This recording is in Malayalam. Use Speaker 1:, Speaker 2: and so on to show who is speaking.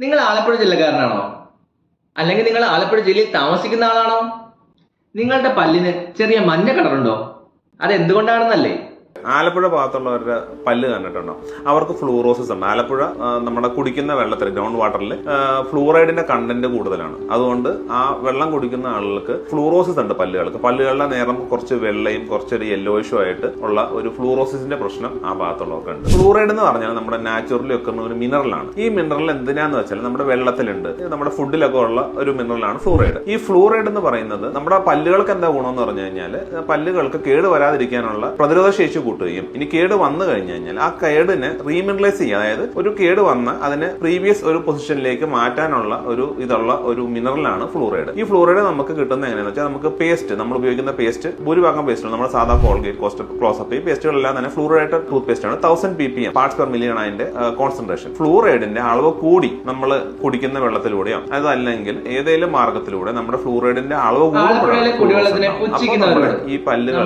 Speaker 1: നിങ്ങൾ ആലപ്പുഴ ജില്ലക്കാരനാണോ? അല്ലെങ്കിൽ നിങ്ങൾ ആലപ്പുഴ ജില്ലയിൽ താമസിക്കുന്ന ആളാണോ? നിങ്ങളുടെ പല്ലിന് ചെറിയ മഞ്ഞ കളറുണ്ടോ? അതെന്തുകൊണ്ടാണെന്നല്ലേ?
Speaker 2: ആലപ്പുഴ ഭാഗത്തുള്ളവരുടെ പല്ല് കണ്ടിട്ടുണ്ടോ? അവർക്ക് ഫ്ലൂറോസിസ് ഉണ്ട്. ആലപ്പുഴ നമ്മുടെ കുടിക്കുന്ന വെള്ളത്തിൽ ഗ്രൗണ്ട് വാട്ടറിൽ ഫ്ലൂറൈഡിന്റെ കണ്ടന്റ് കൂടുതലാണ്. അതുകൊണ്ട് ആ വെള്ളം കുടിക്കുന്ന ആളുകൾക്ക് ഫ്ലൂറോസിസ് ഉണ്ട് പല്ലുകളുടെ നിറം കുറച്ച് വെള്ളയും കുറച്ചൊരു യെല്ലോയിഷും ആയിട്ട് ഉള്ള ഒരു ഫ്ലൂറോസിസിന്റെ പ്രശ്നം ആ ഭാഗത്തുള്ളവർക്കുണ്ട്. ഫ്ലൂറൈഡ് എന്ന് പറഞ്ഞാൽ നമ്മുടെ നാച്ചുറലി വെക്കുന്ന ഒരു മിനറലാണ്. ഈ മിനറൽ എന്തിനാന്ന് വെച്ചാൽ നമ്മുടെ വെള്ളത്തിലുണ്ട്, നമ്മുടെ ഫുഡിലൊക്കെ ഉള്ള ഒരു മിനറലാണ് ഫ്ലൂറൈഡ്. ഈ ഫ്ലൂറൈഡ് എന്ന് പറയുന്നത് നമ്മുടെ പല്ലുകൾക്ക് എന്താ ഗുണം എന്ന് പറഞ്ഞു കഴിഞ്ഞാൽ പല്ലുകൾക്ക് കേട് വരാതിരിക്കാനുള്ള പ്രതിരോധ ശേഷി കൂട്ടുകയും ഇനി കേട് വന്നു കഴിഞ്ഞു കഴിഞ്ഞാൽ ആ കേടിനെ റീമിനറലൈസ് ചെയ്യുക, അതായത് ഒരു കേട് വന്ന് അതിനെ പ്രീവിയസ് ഒരു പൊസിഷനിലേക്ക് മാറ്റാനുള്ള ഒരു മിനറലാണ് ഫ്ലൂറൈഡ്. ഈ ഫ്ലൂറൈഡ് നമുക്ക് കിട്ടുന്ന എങ്ങനെയാണെന്ന് വെച്ചാൽ നമുക്ക് പേസ്റ്റ്, നമ്മൾ ഉപയോഗിക്കുന്ന പേസ്റ്റ് ഭൂരിഭാഗം പേസ്റ്റ് നമ്മുടെ സാധാ കോൾഗേറ്റ്, ക്ലോസപ്പ്, ഈ പേസ്റ്റുകളെല്ലാം തന്നെ ഫ്ലൂറൈഡ് ടൂത്ത് പേസ്റ്റ് ആണ്. 1000 ppm പാർട്സ് പെർ മില്യൺ അതിന്റെ കോൺസെൻട്രേഷൻ. ഫ്ലൂറൈഡിന്റെ അളവ് കൂടി നമ്മൾ കുടിക്കുന്ന വെള്ളത്തിലൂടെയോ അതല്ലെങ്കിൽ ഏതെങ്കിലും മാർഗത്തിലൂടെ നമ്മുടെ ഫ്ലൂറൈഡിന്റെ അളവ് കൂടുമ്പോഴാണ് ഈ പല്ലുകൾ